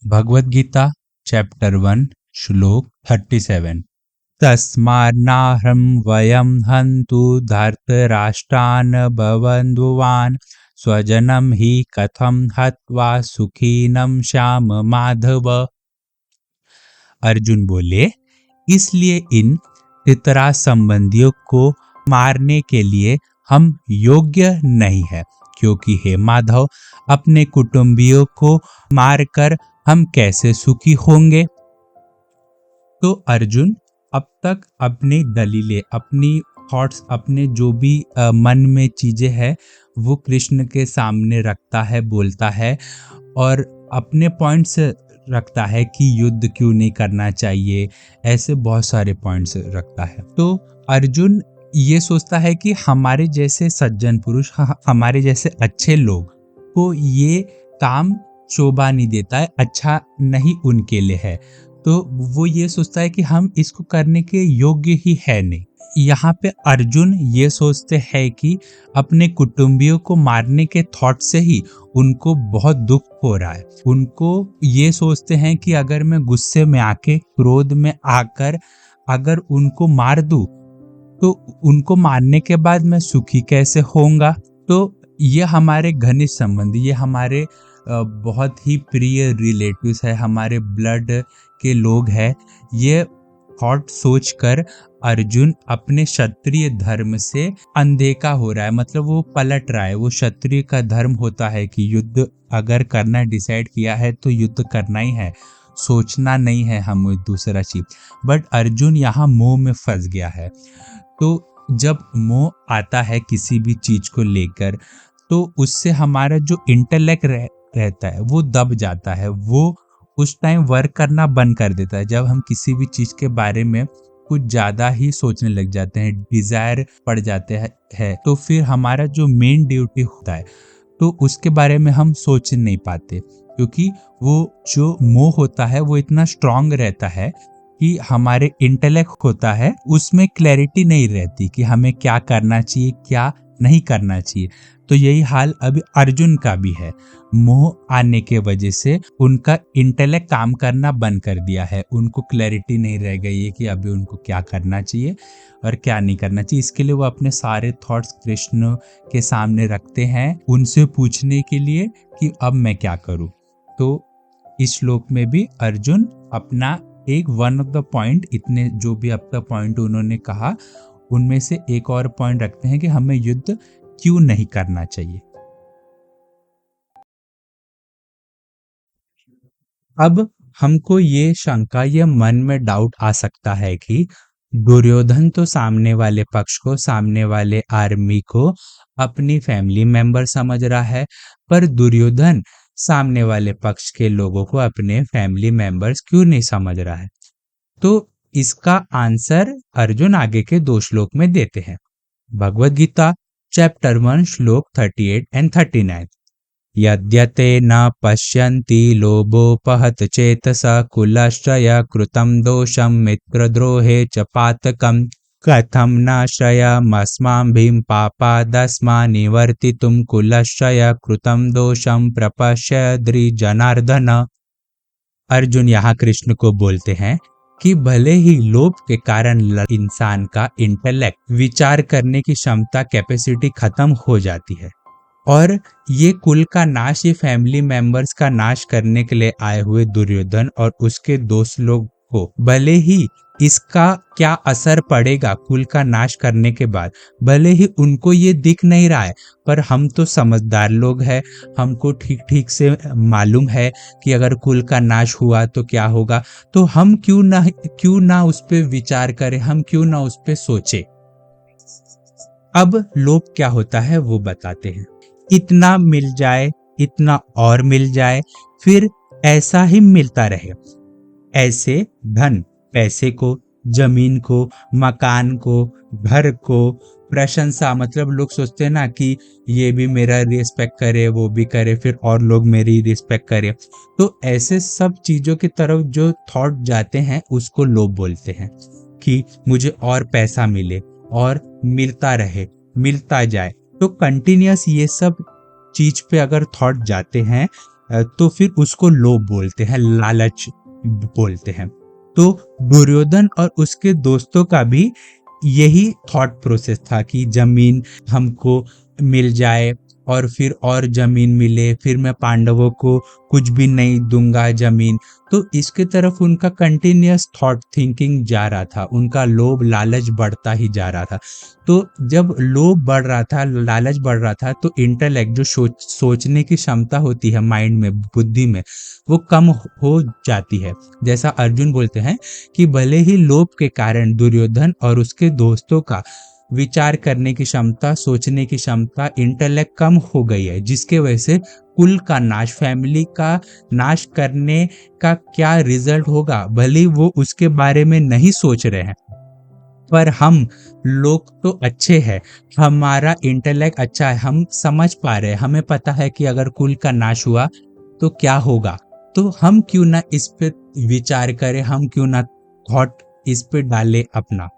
Bhagavad Gita chapter 1 श्लोक 37। तस्मान्नाहं वयं हन्तु धर्तराष्ट्रान् बन्धुवान् स्वजनं हि कथं हत्वा सुखीनं श्याम माधव। अर्जुन बोले, इसलिए इन पितरा संबंधियों को मारने के लिए हम योग्य नहीं है, क्योंकि हे माधव, अपने कुटुंबियों को मारकर हम कैसे सुखी होंगे। तो अर्जुन अब तक अपनी दलीलें, अपनी थॉट्स, अपने जो भी मन में चीजें हैं वो कृष्ण के सामने रखता है, बोलता है और अपने पॉइंट्स रखता है कि युद्ध क्यों नहीं करना चाहिए। ऐसे बहुत सारे पॉइंट्स रखता है। तो अर्जुन ये सोचता है कि हमारे जैसे सज्जन पुरुष, हमारे जैसे अच्छे लोग को ये काम शोभा नहीं देता है, अच्छा नहीं उनके लिए है। तो वो ये सोचता है कि हम इसको करने के योग्य ही है नहीं। यहाँ पे अर्जुन ये सोचते हैं कि अपने कुटुंबियों को मारने के थॉट से ही उनको बहुत दुख हो रहा है। उनको ये सोचते हैं कि अगर मैं गुस्से में आके, क्रोध में आकर अगर उनको मार दूं तो उनको मारने के बाद मैं सुखी कैसे होऊंगा। तो ये हमारे घनिष्ठ संबंधी, ये हमारे बहुत ही प्रिय रिलेटिव्स है, हमारे ब्लड के लोग हैं। ये थॉट सोचकर अर्जुन अपने क्षत्रिय धर्म से अनदेखा हो रहा है, मतलब वो पलट रहा है। वो क्षत्रिय का धर्म होता है कि युद्ध अगर करना डिसाइड किया है तो युद्ध करना ही है, सोचना नहीं है हम दूसरा चीज। बट अर्जुन यहाँ मोह में फंस गया है। तो जब मोह आता है किसी भी चीज को लेकर, तो उससे हमारा जो इंटेलेक्ट रहता है वो दब जाता है, वो उस टाइम वर्क करना बंद कर देता है। जब हम किसी भी चीज के बारे में कुछ ज्यादा ही सोचने लग जाते हैं, डिजायर पड़ जाते हैं, तो फिर हमारा जो मेन ड्यूटी होता है तो उसके बारे में हम सोच नहीं पाते, क्योंकि वो जो मोह होता है वो इतना स्ट्रांग रहता है कि हमारे इंटेलेक्ट होता है उसमें क्लैरिटी नहीं रहती कि हमें क्या करना चाहिए, क्या नहीं करना चाहिए। तो यही हाल अभी अर्जुन का भी है। मोह आने के वजह से उनका इंटेलेक्ट काम करना बंद कर दिया है, उनको क्लैरिटी नहीं रह गई है कि अभी उनको क्या करना चाहिए और क्या नहीं करना चाहिए। इसके लिए वो अपने सारे थॉट्स कृष्ण के सामने रखते हैं, उनसे पूछने के लिए कि अब मैं क्या करूं। तो इस श्लोक में भी अर्जुन अपना एक वन ऑफ द पॉइंट, इतने जो भी अब तक पॉइंट उन्होंने कहा उनमें से एक और पॉइंट रखते हैं कि हमें युद्ध क्यों नहीं करना चाहिए। अब हमको ये शंका, ये मन में डाउट आ सकता है कि दुर्योधन तो सामने वाले पक्ष को, सामने वाले आर्मी को अपनी फैमिली मेंबर समझ रहा है, पर दुर्योधन सामने वाले पक्ष के लोगों को अपने फैमिली मेंबर्स क्यों नहीं समझ रहा है। तो इसका आंसर अर्जुन आगे के 2 श्लोक में देते हैं। भगवद गीता चैप्टर 1 श्लोक 38 एंड 39। यद्यते न पश्यन्ति लोभोपहत चेतसा कुलश्चय कृतं दोषं मित्रद्रोहे च पातकं कथं न श्रयमस्माभिः पापादस्मा निवर्तितुं कुलश्चय कृतं दोषं प्रपश्यद्रि जनार्दन। अर्जुन यहाँ कृष्ण को बोलते हैं कि भले ही लोभ के कारण इंसान का इंटेलेक्ट, विचार करने की क्षमता, कैपेसिटी खत्म हो जाती है, और ये कुल का नाश, ये फैमिली मेंबर्स का नाश करने के लिए आए हुए दुर्योधन और उसके दोस्त लोग को भले ही इसका क्या असर पड़ेगा कुल का नाश करने के बाद, भले ही उनको ये दिख नहीं रहा है, पर हम तो समझदार लोग हैं, हमको ठीक ठीक से मालूम है कि अगर कुल का नाश हुआ तो क्या होगा। तो हम क्यों ना उस पे विचार करें, हम क्यों ना उस पे सोचे। अब लोभ क्या होता है वो बताते हैं। इतना मिल जाए, इतना और मिल जाए, फिर ऐसा ही मिलता रहे। ऐसे धन, पैसे को, जमीन को, मकान को, घर को, प्रशंसा, मतलब लोग सोचते हैं ना कि ये भी मेरा रिस्पेक्ट करे, वो भी करे, फिर और लोग मेरी रिस्पेक्ट करे। तो ऐसे सब चीजों की तरफ जो थॉट जाते हैं उसको लोभ बोलते हैं कि मुझे और पैसा मिले और मिलता रहे, मिलता जाए। तो कंटिन्यूअस ये सब चीज पे अगर थॉट जाते हैं तो फिर उसको लोभ बोलते हैं, लालच बोलते हैं। तो दुर्योधन और उसके दोस्तों का भी यही थॉट प्रोसेस था कि जमीन हमको मिल जाए और फिर और जमीन मिले, फिर मैं पांडवों को कुछ भी नहीं दूंगा जमीन। तो इसके तरफ उनका कंटिन्यूअस थॉट थिंकिंग जा रहा था, उनका लोभ लालच बढ़ता ही जा रहा था। तो जब लोभ बढ़ रहा था, लालच बढ़ रहा था, तो इंटेलेक्ट जो सोचने की क्षमता होती है माइंड में, बुद्धि में, वो कम हो जाती है। जैसा अर्जुन बोलते हैं कि भले ही लोभ के कारण दुर्योधन और उसके दोस्तों का विचार करने की क्षमता, सोचने की क्षमता, इंटेलेक्ट कम हो गई है, जिसके वजह से कुल का नाश, फैमिली का नाश करने का क्या रिजल्ट होगा भले ही वो उसके बारे में नहीं सोच रहे हैं। पर हम लोग तो अच्छे हैं, हमारा इंटेलेक्ट अच्छा है, हम समझ पा रहे हैं, हमें पता है कि अगर कुल का नाश हुआ तो क्या होगा। तो हम क्यों ना इस पे विचार करें, हम क्यों ना थॉट इस पे डालें अपना।